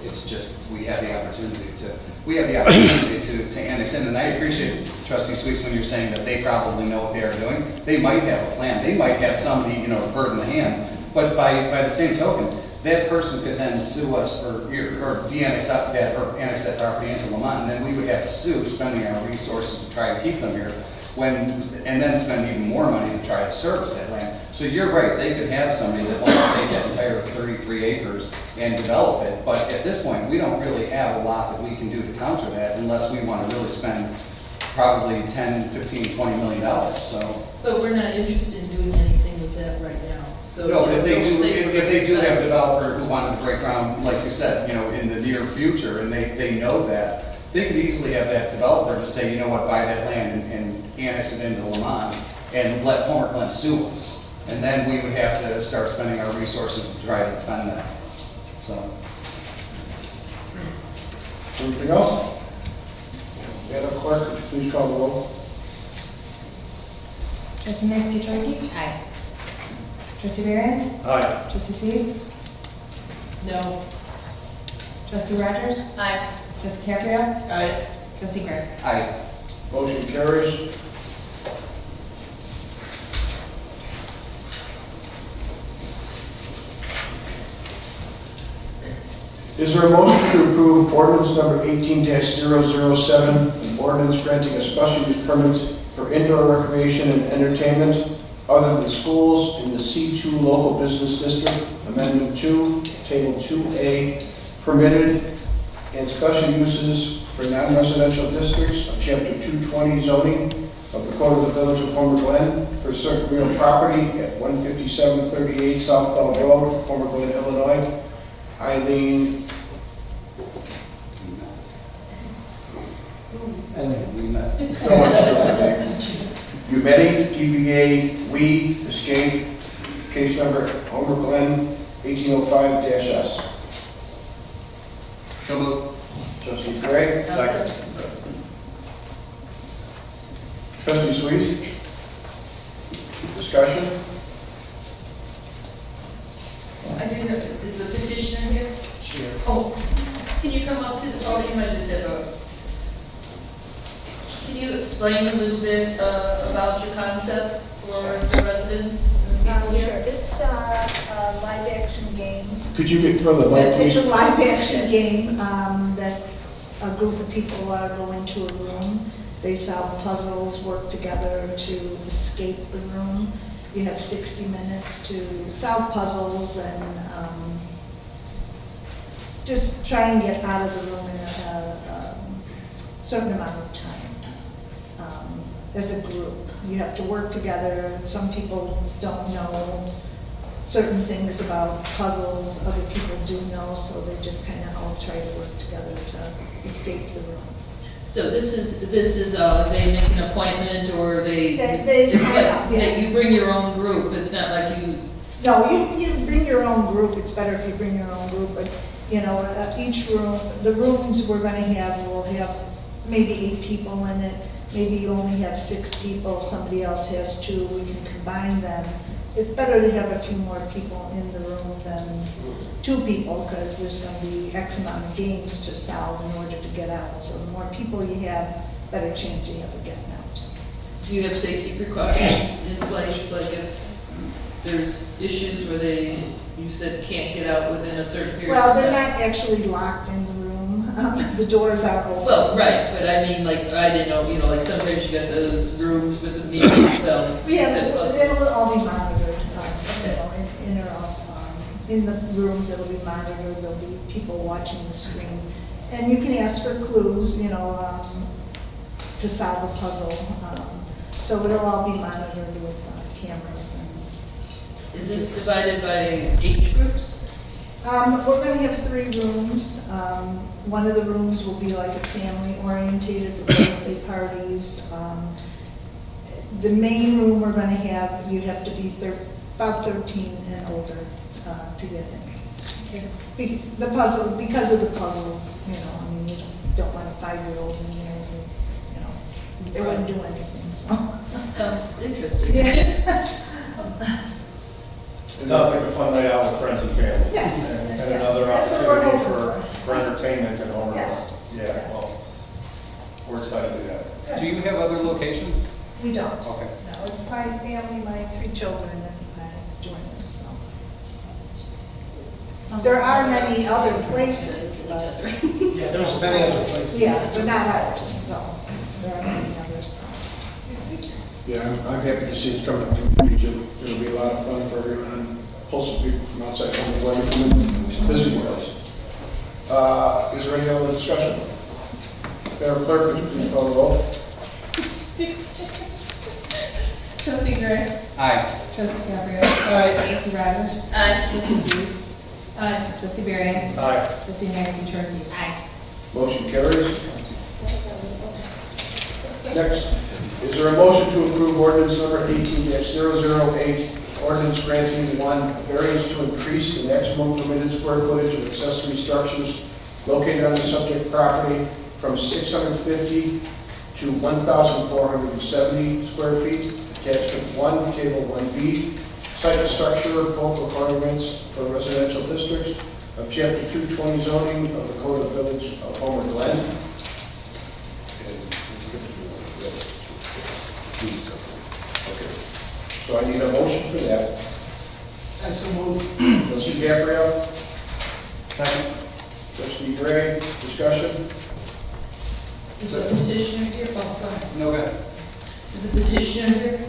it's just, we have the opportunity to annex in, and I appreciate Trustee Sweets when you're saying that they probably know what they are doing. They might have a plan, they might have somebody, you know, bird in the hand, but by the same token, that person could then sue us or de-annex that, or annex that property into Lamont, and then we would have to sue, spending our resources to try to keep them here, and then spend even more money to try to service that land. So you're right, they could have somebody that wants to take that entire 33 acres and develop it, but at this point, we don't really have a lot that we can do to counter that unless we want to really spend probably 10, 15, $20 million, so. But we're not interested in doing anything with that right now. So No, you if know, they don't do, say if we're they do gonna have a spend- developer who wanted to break ground, like you said, you know, in the near future, and they know that, they could easily have that developer just say, you know what, buy that land and annex it into Lamont, and let Homer Glen sue us. And then we would have to start spending our resources to try to defend that, so. Anything else? Madam Clerk, could you please call the roll? Trustee Mansky-Trombley. Aye. Trustee Barron. Aye. Trustee Sweet. No. Trustee Rogers. Aye. Trustee Caprio. Aye. Trustee Gregg. Aye. Motion carries. Is there a motion to approve ordinance number 18-007, an ordinance granting a special use permit for indoor recreation and entertainment other than schools in the C2 local business district, amendment 2, table 2A, permitted and special uses for non-residential districts of chapter 220 zoning of the Code of the Village of Homer Glen for certain real property at 15738 South Bell Road, Homer Glen, Illinois. Eileen, We met. Umedi, DBA, We, Escape, case number Homer Glen, 1805-S. So moved. Trustee Gray. Second. Trustee Sweet. Discussion? I didn't know, is the petitioner here? She is. Oh, can you come up to the podium? I just have can you explain a little bit about your concept for the residents? and people Sure, here? it's a live action game. Could you get further mic, It's a please? live action game that a group of people go into a room. They solve puzzles, work together to escape the room. You have 60 minutes to solve puzzles and just try and get out of the room in a certain amount of time. As a group, you have to work together. Some people don't know certain things about puzzles, other people do know, so they just kind of all try to work together to escape the room. So this is they make an appointment or They it's sign like up, yeah. that you bring your own group. It's not like you, No, you bring your own group, it's better if you bring your own group, but, you know, each room, the rooms we're gonna have will have maybe 8 people in it, maybe you only have 6 people, somebody else has 2, we can combine them. It's better to have a few more people in the room than 2 people, because there's gonna be X amount of games to solve in order to get out. So the more people you have, better chance you have of getting out. do you have safety precautions in place? Like if there's issues where you said can't get out within a certain period Well, of they're time? not actually locked in the room. The doors are open. Well, right, but I mean, like, I didn't know, you know, like sometimes you got those rooms with the meeting, well. you Yeah, said puzzle. it'll all be monitored, you know, in or off. In the rooms, it'll be monitored, there'll be people watching the screen. And you can ask for clues, you know, to solve a puzzle. So it'll all be monitored with cameras. Is this divided by age groups? We're gonna have 3 rooms. One of the rooms will be like a family orientated for birthday parties. the main room we're gonna have, you have to be about 13 and older to get in. The puzzle, because of the puzzles, you know, I mean, you don't want a 5-year-old in there, you know, they wouldn't do anything, so. Sounds interesting. Yeah. It sounds like a fun night out with friends and family. Yes. And Yes. another That's what we're opportunity hoping for entertainment and all Yes. Yeah, well, we're excited to do that. Do you have other locations? We don't. Okay. No, it's my family, my 3 children, and I join us, so. There are many other places, but, Yeah, there's many other places. yeah, but not ours, so there are many others, so. Yeah, I'm happy to see it's coming up to the region. It'll be a lot of fun for everyone, and pull some people from outside home to come and visit with us. Is there any other discussion? Madam Clerk, would you please call the roll? Trustee Gray. Aye. Trustee Caprio. Aye. Trustee Rogers. Aye. Trustee Steve. Aye. Trustee Barry. Aye. Trustee McIntyre. Aye. Motion carries. Next, is there a motion to approve ordinance number 18-008, ordinance granting one variance to increase the maximum permitted square footage of accessory structures located on the subject property from 650 to 1,470 square feet, attachment 1, table 1B, site and structure bulk requirements for residential districts of chapter 220 zoning of the Code of the Village of Homer Glen. Okay, so I need a motion for that. I so move. Trustee Gabrielle, Second. trustee Gray, discussion? Is the petitioner here? Oh, go ahead. No good. Is the petitioner here?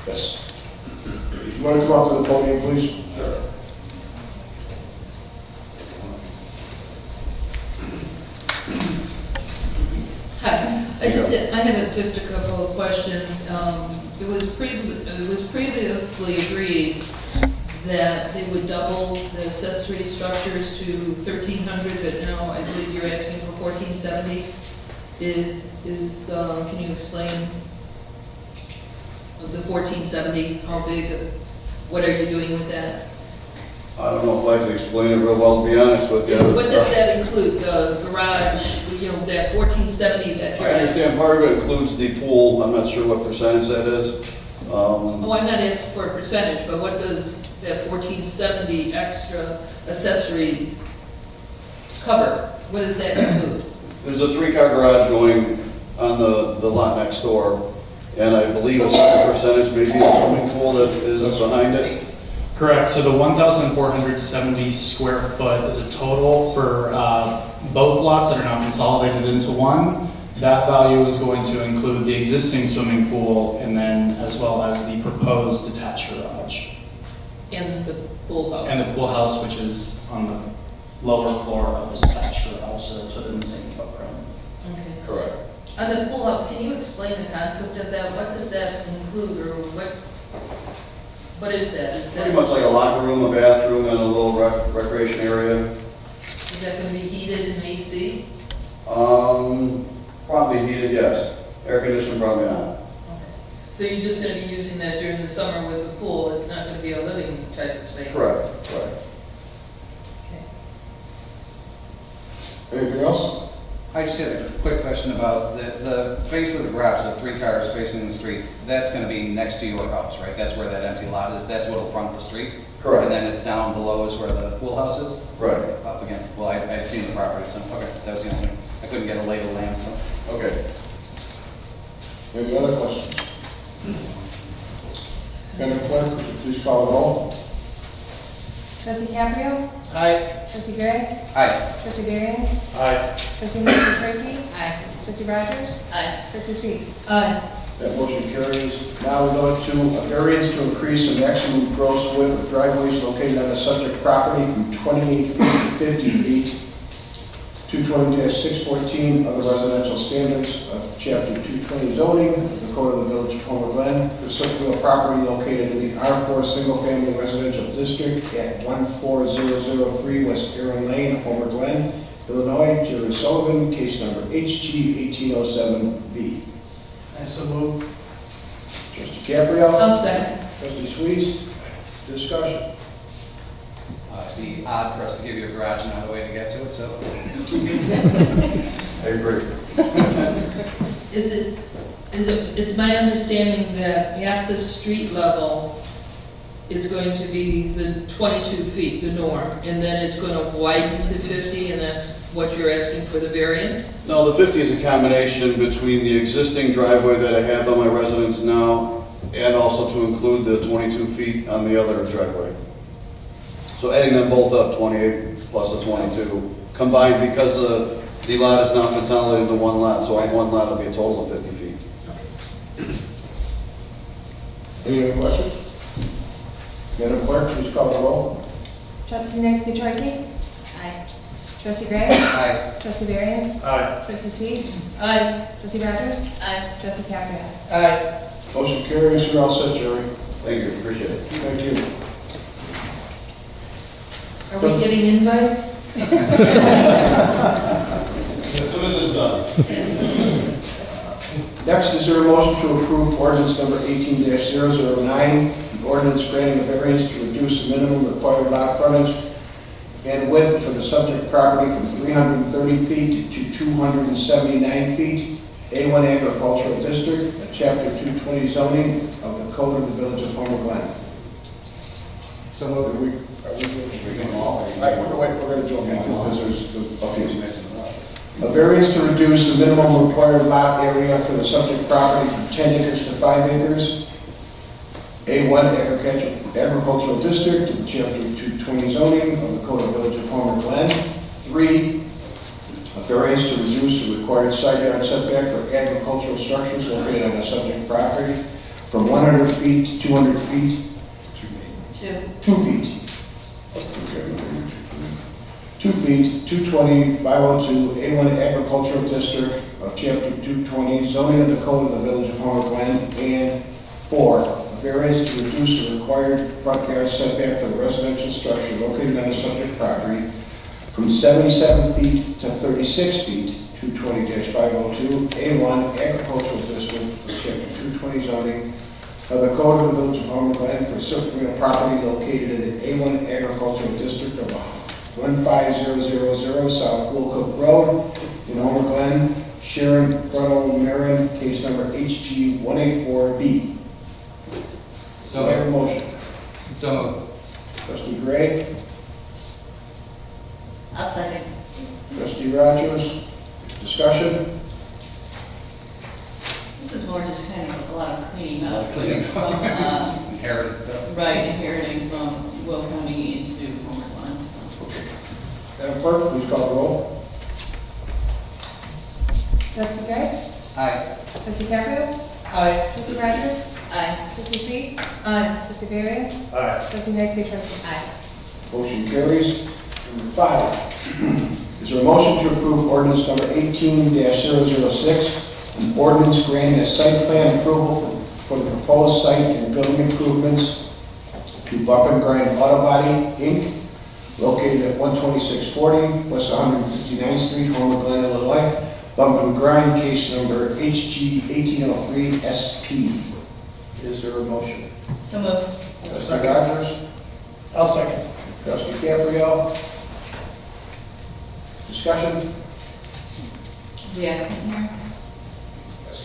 Yes. You want to come up to the podium, please? Sure. Hi, I have just a couple of questions. It was previously agreed that they would double the accessory structures to 1,300, but now I believe you're asking for 1,470. Can you explain the 1,470, how big, what are you doing with that? I don't know if I can explain it real well, to be honest with you. What does that include, the garage, that 1,470 that I you're asking? understand part of it includes the pool. I'm not sure what percentage that is. Oh, I'm not asking for a percentage, but what does that 1,470 extra accessory cover? What does that include? There's a 3-car garage going on the lot next door, and I believe a certain percentage, maybe the swimming pool that is behind it. Correct. So the 1,470 square foot is a total for both lots that are now consolidated into one. That value is going to include the existing swimming pool and then as well as the proposed detached garage. And the pool house? And the pool house, which is on the lower floor of the detached garage, so that's within the same footprint. Okay. Correct. On the pool house, can you explain the concept of that? What does that include, or what is that? Is Pretty that, much like a locker room, a bathroom, and a little recreation area. is that going to be heated and AC? Probably heated, yes. Air conditioning, probably not. Okay. So you're just going to be using that during the summer with the pool? It's not going to be a living type of space? Correct, correct. Okay. Anything else? I just had a quick question about the face of the garage, the 3 cars facing the street. That's going to be next to your house, right? That's where that empty lot is. That's what'll front the street? Correct. And then it's down below is where the pool house is? Right. Up against the pool. I'd seen the property, so, okay, that was the only, I couldn't get a lay of the land, so. Okay. Any other questions? Madam Clerk, would you please call the roll? Trustee Caprio. Aye. Trustee Gray. Aye. Trustee Barry. Aye. Trustee McIntyre. Aye. Trustee Rogers. Aye. Trustee Steve. Aye. That motion carries. Now we go to a variance to increase the maximum gross width of driveways located on the subject property from 28 feet to 50 feet, 220-614 of the residential standards of Chapter 220 zoning of the Code of the Village of Homer Glen for circular property located in the R4 Single Family Residential District at 14003 West Aaron Lane, Homer Glen, Illinois. Jerry Sullivan, case number HG 1807V. I so move. Trustee Caprio. I'll second. Trustee Sweet. Discussion. It'd be odd for us to give you a garage and not a way to get to it, so. I agree. It's my understanding that at the street level, it's going to be the 22 feet, the norm, and then it's going to widen to 50, and that's what you're asking for the variance? No, the 50 is a combination between the existing driveway that I have on my residence now and also to include the 22 feet on the other driveway. So adding them both up, 28 plus the 22, combined because the lot is now consolidated into one lot, so on one lot it'll be a total of 50 feet. Any other questions? Madam Clerk, please call the roll. Trustee Petracchi? Aye. Trustee Gray? Aye. Trustee Varian? Aye. Trustee Sweet? Aye. Trustee Rogers? Aye. Trustee Caprio? Aye. Motion carries. You're all set, Jerry. Thank you, appreciate it. Thank you. Are we getting invites? As soon as it's done. Next, is there a motion to approve ordinance number 18-009, an ordinance granting a variance to reduce the minimum required lot frontage and width for the subject property from 330 feet to 279 feet, A1 Agricultural District, Chapter 220 zoning of the Code of the Village of Homer Glen. So Are we doing them all? Right, we're going to do them all because there's a few. A variance to reduce the minimum required lot area for the subject property from 10 acres to 5 acres. A1 Agricultural District, Chapter 220 zoning of the Code of Village of Homer Glen. 3, a variance to reduce the required side yard setback for agricultural structures located on the subject property from 100 feet to 200 feet. 2 feet. 2 feet, 220, 502, A1 Agricultural District of Chapter 220, zoning of the Code of the Village of Homer Glen. And 4, a variance to reduce the required front yard setback for the residential structure located on the subject property from 77 feet to 36 feet, 220-502, A1 Agricultural District of Chapter 220 zoning of the Code of the Village of Homer Glen for certain real property located in the A1 Agricultural District of 15000 South Woolcook Road in Homer Glen, Sharon Brunel Marin, case number HG184B. So I have a motion. So moved. Trustee Gray, I'll second. Trustee Rogers, discussion? This is more just kind of a lot of cleaning up. Cleaning From, Inherited stuff. right, inheriting from Will County into Homer Glen, so. Madam Clerk, please call the roll. Trustee Gray? Aye. Trustee Caprio? Aye. Trustee Rogers? Aye. Trustee Sweet? Aye. Trustee Varian? Aye. Trustee Petracchi? Aye. Motion carries. Number 5, is there a motion to approve ordinance number 18-006, an ordinance granting a site plan approval for the proposed site and building improvements to Bump and Grind Auto Body, Inc., located at 12640 West 159th Street, Homer Glen, Illinois. Bump and Grind, case number HG1803SP. Is there a motion? So moved. Trustee Rogers? I'll second. Trustee Caprio? Discussion? Is the applicant here? Yes.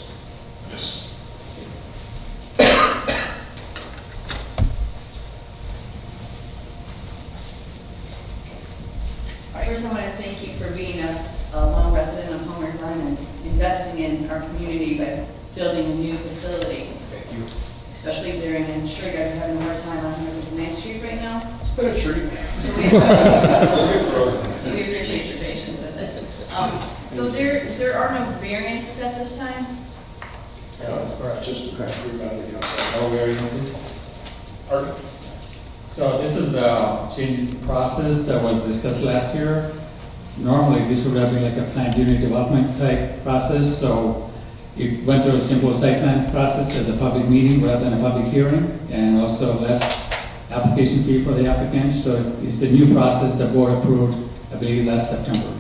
First, I want to thank you for being a long resident of Homer Glen and investing in our community by building a new facility. Thank you. Especially during, I'm sure you guys are having a hard time on 109th Street right now. It's been a treat. So we appreciate your patience with it. So there are no variances at this time? Just rebounding outside. No variances. Pardon? So this is a change process that was discussed last year. Normally, this would have been like a planned unit development type process, so it went through a simple site plan process as a public meeting rather than a public hearing, and also less application fee for the applicant. So it's the new process the board approved, I believe, last September.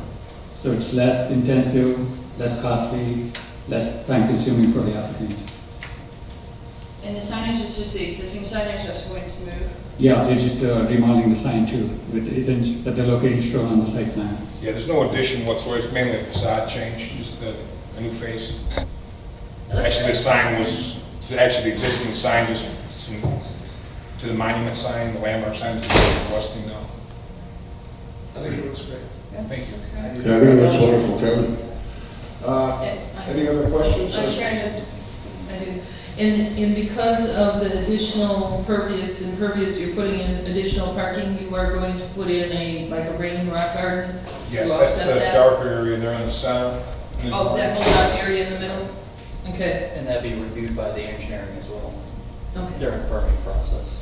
So it's less intensive, less costly, less time consuming for the applicant. And the signage is just the existing signage that's going to move? Yeah, they're just remodeling the sign too, with it at the location shown on the site plan. Yeah, there's no addition whatsoever, it's mainly a facade change, just a new face. Actually, the sign was, it's actually the existing sign, just some, to the monument sign, the landmark sign is requesting now. I think it looks great. Thank you. Yeah, I think it looks wonderful, Kevin. Any other questions? Sharon does. I do. And because of the additional impervious, you're putting in additional parking, you are going to put in like a rain rock garden? Yes, to that's offset the that? darker area there in the center. Oh, that whole dark area in the middle? Okay. And that'd be reviewed by the engineering as well Okay. during the permitting process.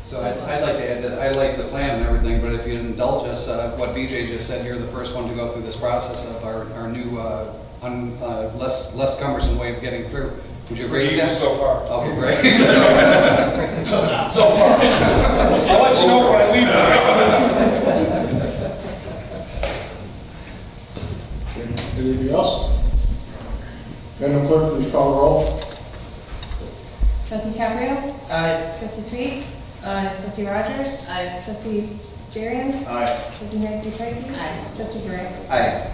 So I'd like to add that I like the plan and everything, but if you indulge us, what BJ just said, you're the first one to go through this process of our new, less cumbersome way of getting through. Would you agree with that? Easy so far. Okay, great. So far. I'll let you know when I leave tonight. Anything else? Madam Clerk, please call the roll. Trustee Caprio? Aye. Trustee Sweet? Aye. Trustee Rogers? Aye. Trustee Varian? Aye. Trustee Nancy Aye. Trustee Gray? Aye.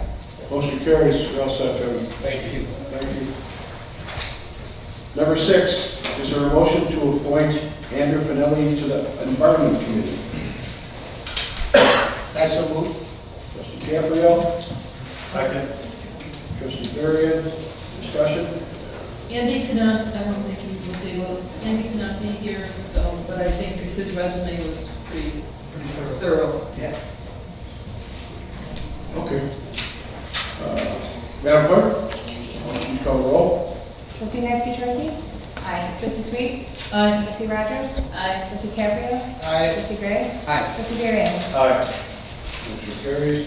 Motion carries. You're all set, Kevin. Thank you. Thank you. Number 6, is there a motion to appoint Andrew Pinelli to the Environment Committee? I so move. Trustee Caprio, Second. Trustee Varian, discussion? Andy cannot, I don't think he was able, Andy cannot be here, so, but I think his resume was pretty thorough. Yeah. Okay. Madam Clerk, please call the roll. Trustee Nancy Aye. Trustee Sweet? Aye. Trustee Rogers? Aye. Trustee Caprio? Aye. Trustee Gray? Aye. Trustee Varian? Aye. Motion carries.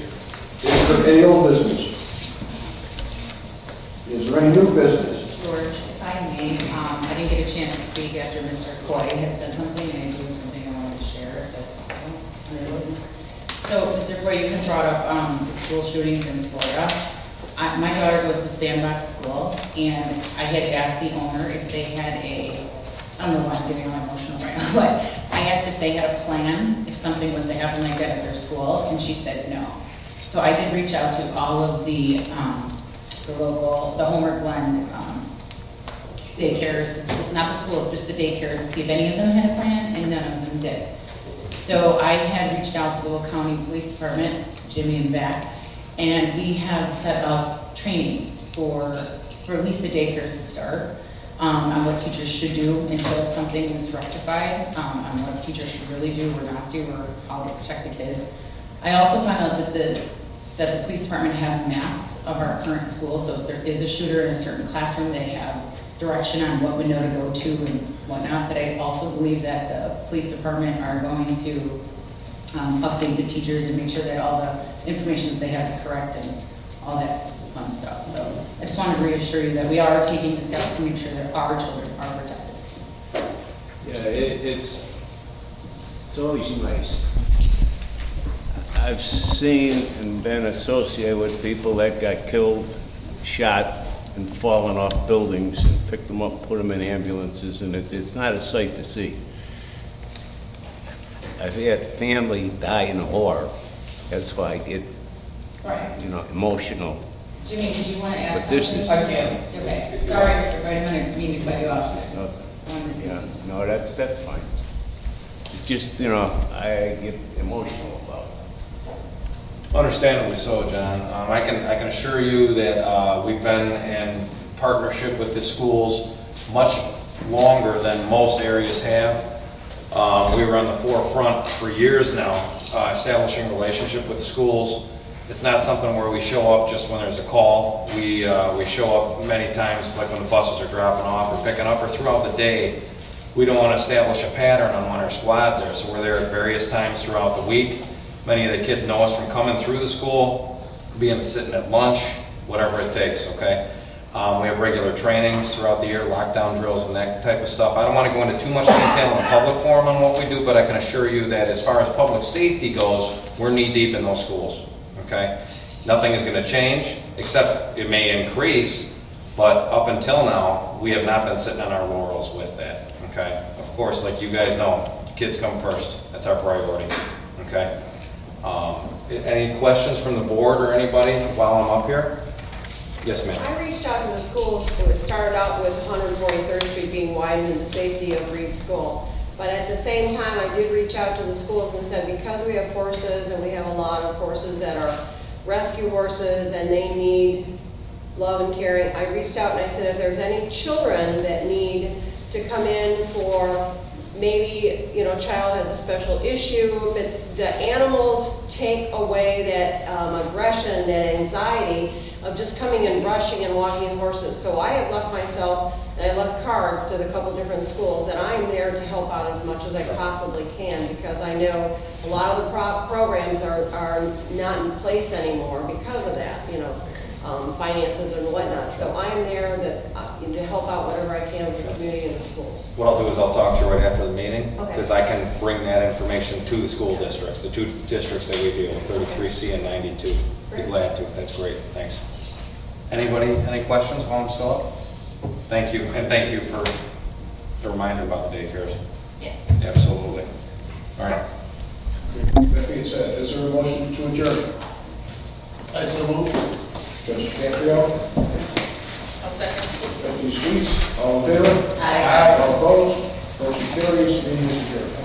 Is there any old business? Is there any new business? George, if I may, I didn't get a chance to speak after Mr. Coy had said something, and I do have something I wanted to share. So, Mr. Coy, you had brought up the school shootings in Florida. My daughter goes to Sandbox School, and I had asked the owner if they had I don't know why I'm getting all emotional right now, but I asked if they had a plan, if something was to happen like that at their school, and she said no. So I did reach out to all of the local, the Glen daycares, not the schools, just the daycares, to see if any of them had a plan, and none of them did. So I had reached out to the Will County Police Department, Jimmy and Beck, and we have set up training for at least the daycares to start, on what teachers should do until something is rectified, on what teachers should really do or not do, or how to protect the kids. I also found out that the police department have maps of our current schools, so if there is a shooter in a certain classroom, they have direction on what window to go to and whatnot. But I also believe that the police department are going to update the teachers and make sure that all the information that they have is correct and all that fun stuff. So I just wanted to reassure you that we are taking the steps to make sure that our children are protected. Yeah, it's always nice. I've seen and been associated with people that got killed, shot, and fallen off buildings, and picked them up, put them in ambulances, and it's not a sight to see. I've had family die in horror. That's why I get, emotional. Jimmy, did you want to add But this something? is- I can. Okay. Sorry, Mr. White, I didn't mean to cut you off. Yeah, no, that's fine. It's just, I get emotional about it. Understandably so, John. I can assure you that we've been in partnership with the schools much longer than most areas have. We were on the forefront for years now, establishing a relationship with schools. It's not something where we show up just when there's a call. We show up many times, like when the buses are dropping off or picking up, or throughout the day. We don't want to establish a pattern on when our squad's there, so we're there at various times throughout the week. Many of the kids know us from coming through the school, being sitting at lunch, whatever it takes, okay? We have regular trainings throughout the year, lockdown drills and that type of stuff. I don't want to go into too much detail in a public forum on what we do, but I can assure you that as far as public safety goes, we're knee-deep in those schools, okay? Nothing is going to change, except it may increase But up until now, we have not been sitting on our laurels with that, okay? Of course, like you guys know, kids come first. That's our priority, okay? Any questions from the board or anybody while I'm up here? Yes, ma'am. I reached out to the schools. It started out with 143rd Street being widened and the safety of Reed School. But at the same time, I did reach out to the schools and said, because we have horses and we have a lot of horses that are rescue horses and they need love and caring, I reached out and I said, if there's any children that need to come in for maybe, you know, a child has a special issue, but the animals take away that aggression, that anxiety of just coming and rushing and walking horses. So I have left myself, and I left cards to the couple different schools that I'm there to help out as much as I possibly can, because I know a lot of the programs are not in place anymore because of that, you know, finances and whatnot. So I am there to help out whatever I can with the community and the schools. What I'll do is I'll talk to you right after the meeting, Okay. because I can bring that information to the school districts, the 2 districts that we deal with, 33C and 92. Be glad to. That's great. Thanks. Anybody, any questions while I'm still up? Thank you, and thank you for the reminder about the daycares. Yes. Absolutely. All right. That being said, is there a motion to adjourn? I so move. Trustee Cambrio, I'll second. trustee Sweets, all in favor? Aye. All opposed? Motion carries, meeting is adjourned.